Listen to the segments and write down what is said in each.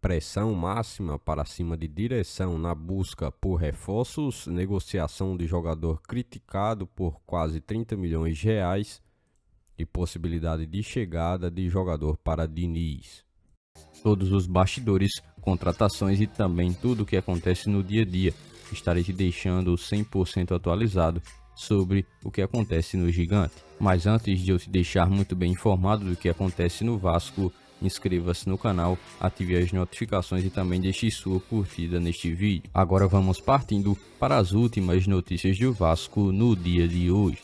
pressão máxima para cima de direção na busca por reforços, negociação de jogador criticado por quase 30 milhões de reais e possibilidade de chegada de jogador para Diniz. Todos os bastidores, contratações e também tudo o que acontece no dia a dia. Estarei te deixando 100% atualizado sobre o que acontece no Gigante. Mas antes de eu te deixar muito bem informado do que acontece no Vasco, inscreva-se no canal, ative as notificações e também deixe sua curtida neste vídeo. Agora vamos partindo para as últimas notícias do Vasco no dia de hoje.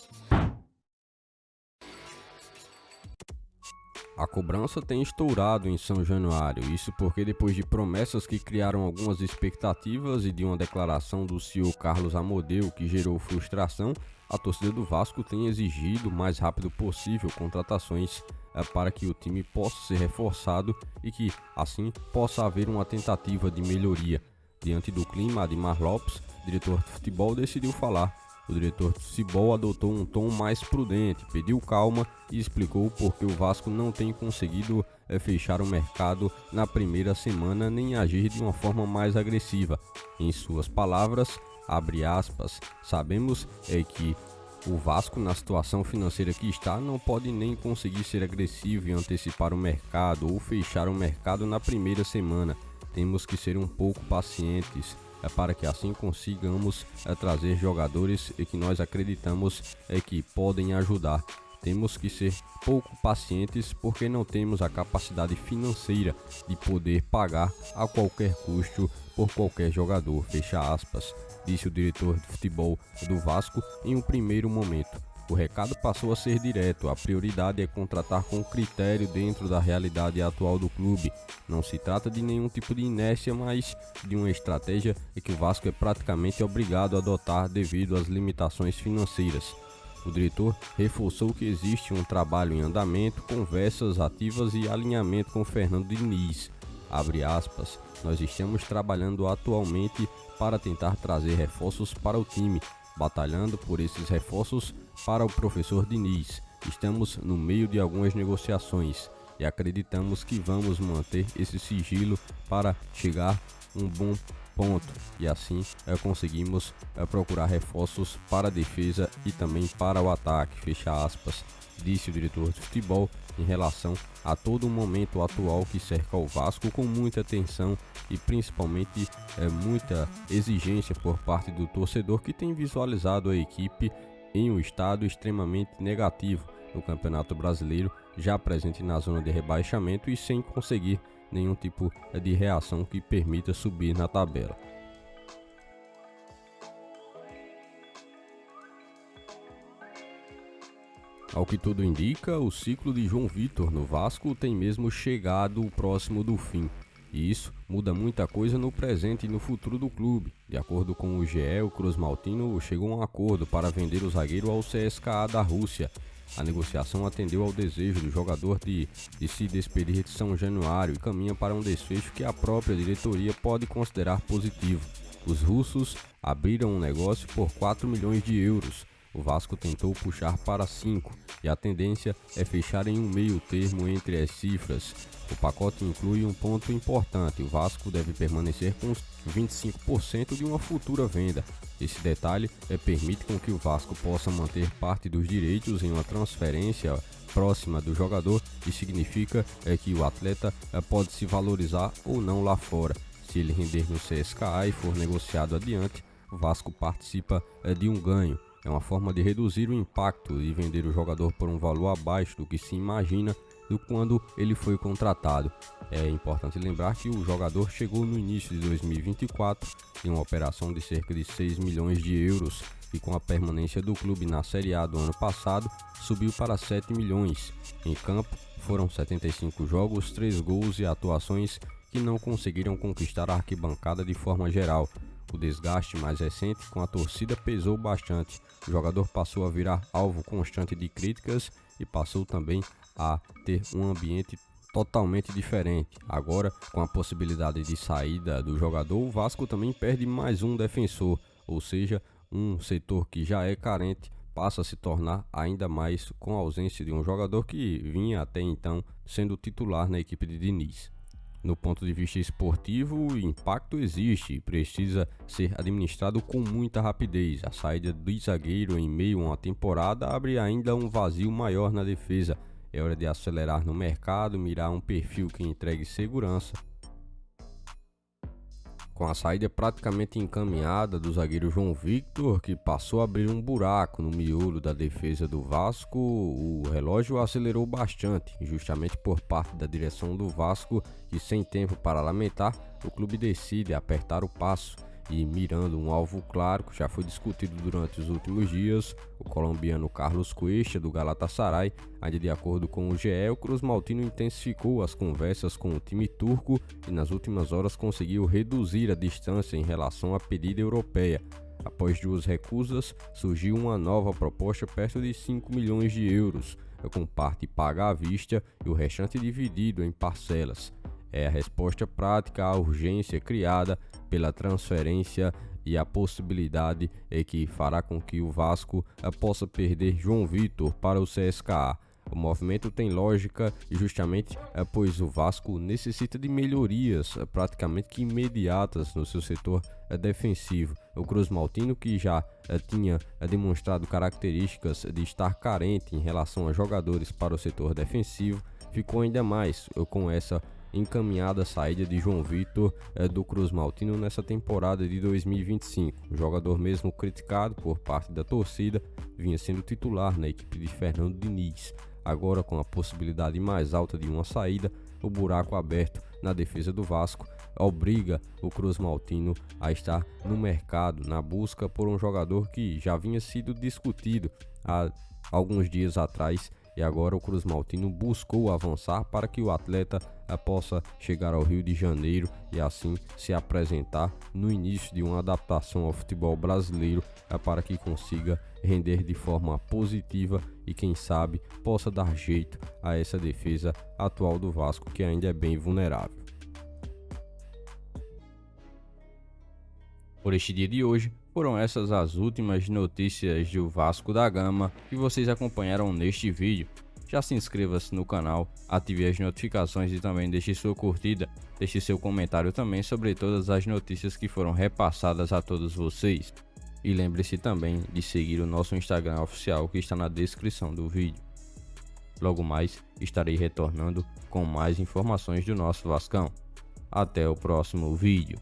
A cobrança tem estourado em São Januário, isso porque depois de promessas que criaram algumas expectativas e de uma declaração do CEO Carlos Amodeu que gerou frustração, a torcida do Vasco tem exigido o mais rápido possível contratações para que o time possa ser reforçado e que assim possa haver uma tentativa de melhoria. Diante do clima, Admar Lopes, diretor de futebol, decidiu falar. O diretor de futebol adotou um tom mais prudente, pediu calma e explicou por que o Vasco não tem conseguido fechar o mercado na primeira semana nem agir de uma forma mais agressiva. Em suas palavras, abre aspas, sabemos que o Vasco, na situação financeira que está, não pode nem conseguir ser agressivo e antecipar o mercado ou fechar o mercado na primeira semana. Temos que ser um pouco pacientes para que assim consigamos trazer jogadores que nós acreditamos que podem ajudar. Temos que ser pouco pacientes porque não temos a capacidade financeira de poder pagar a qualquer custo por qualquer jogador, fecha aspas, disse o diretor de futebol do Vasco em um primeiro momento. O recado passou a ser direto, a prioridade é contratar com critério dentro da realidade atual do clube. Não se trata de nenhum tipo de inércia, mas de uma estratégia que o Vasco é praticamente obrigado a adotar devido às limitações financeiras. O diretor reforçou que existe um trabalho em andamento, conversas ativas e alinhamento com Fernando Diniz. Abre aspas, nós estamos trabalhando atualmente para tentar trazer reforços para o time, batalhando por esses reforços para o professor Diniz. Estamos no meio de algumas negociações e acreditamos que vamos manter esse sigilo para chegar a um bom ponto e assim conseguimos procurar reforços para a defesa e também para o ataque, fecha aspas, disse o diretor de futebol em relação a todo o momento atual que cerca o Vasco com muita atenção e principalmente muita exigência por parte do torcedor que tem visualizado a equipe em um estado extremamente negativo no Campeonato Brasileiro, já presente na zona de rebaixamento e sem conseguir nenhum tipo de reação que permita subir na tabela. Ao que tudo indica, o ciclo de João Vitor no Vasco tem mesmo chegado próximo do fim. E isso muda muita coisa no presente e no futuro do clube. De acordo com o GE, o Cruz Maltino chegou a um acordo para vender o zagueiro ao CSKA da Rússia. A negociação atendeu ao desejo do jogador de se despedir de São Januário e caminha para um desfecho que a própria diretoria pode considerar positivo. Os russos abriram um negócio por 4 milhões de euros. O Vasco tentou puxar para 5 e a tendência é fechar em um meio termo entre as cifras. O pacote inclui um ponto importante, o Vasco deve permanecer com 25% de uma futura venda. Esse detalhe permite com que o Vasco possa manter parte dos direitos em uma transferência próxima do jogador e significa que o atleta pode se valorizar ou não lá fora. Se ele render no CSKA e for negociado adiante, o Vasco participa de um ganho. É uma forma de reduzir o impacto e vender o jogador por um valor abaixo do que se imagina do quando ele foi contratado. É importante lembrar que o jogador chegou no início de 2024 em uma operação de cerca de 6 milhões de euros e com a permanência do clube na Série A do ano passado subiu para 7 milhões. Em campo foram 75 jogos, 3 gols e atuações que não conseguiram conquistar a arquibancada de forma geral. O desgaste mais recente com a torcida pesou bastante. O jogador passou a virar alvo constante de críticas e passou também a ter um ambiente totalmente diferente. Agora, com a possibilidade de saída do jogador, o Vasco também perde mais um defensor, ou seja, um setor que já é carente passa a se tornar ainda mais com a ausência de um jogador que vinha até então sendo titular na equipe de Diniz. No ponto de vista esportivo, o impacto existe e precisa ser administrado com muita rapidez. A saída do zagueiro em meio a uma temporada abre ainda um vazio maior na defesa. É hora de acelerar no mercado, mirar um perfil que entregue segurança. Com a saída praticamente encaminhada do zagueiro João Victor, que passou a abrir um buraco no miolo da defesa do Vasco, o relógio acelerou bastante, justamente por parte da direção do Vasco, que sem tempo para lamentar, o clube decide apertar o passo e mirando um alvo claro que já foi discutido durante os últimos dias, o colombiano Carlos Cuesta do Galatasaray. Ainda de acordo com o GE, o Cruz Maltino intensificou as conversas com o time turco e nas últimas horas conseguiu reduzir a distância em relação à pedida europeia. Após 2 recusas, surgiu uma nova proposta perto de 5 milhões de euros, com parte paga à vista e o restante dividido em parcelas. É a resposta prática à urgência criada pela transferência e a possibilidade que fará com que o Vasco possa perder João Victor para o CSKA. O movimento tem lógica justamente pois o Vasco necessita de melhorias praticamente que imediatas no seu setor defensivo. O Cruz Maltino, que já tinha demonstrado características de estar carente em relação a jogadores para o setor defensivo, ficou ainda mais com essa encaminhada saída de João Victor do Cruz Maltino nessa temporada de 2025. O jogador, mesmo criticado por parte da torcida, vinha sendo titular na equipe de Fernando Diniz. Agora, com a possibilidade mais alta de uma saída, o buraco aberto na defesa do Vasco obriga o Cruz Maltino a estar no mercado na busca por um jogador que já vinha sido discutido há alguns dias atrás. E agora o Cruz Maltino buscou avançar para que o atleta possa chegar ao Rio de Janeiro e assim se apresentar no início de uma adaptação ao futebol brasileiro para que consiga render de forma positiva e quem sabe possa dar jeito a essa defesa atual do Vasco, que ainda é bem vulnerável. Por este dia de hoje, foram essas as últimas notícias do Vasco da Gama que vocês acompanharam neste vídeo. Já se inscreva-se no canal, ative as notificações e também deixe sua curtida, deixe seu comentário também sobre todas as notícias que foram repassadas a todos vocês. E lembre-se também de seguir o nosso Instagram oficial que está na descrição do vídeo. Logo mais estarei retornando com mais informações do nosso Vascão. Até o próximo vídeo.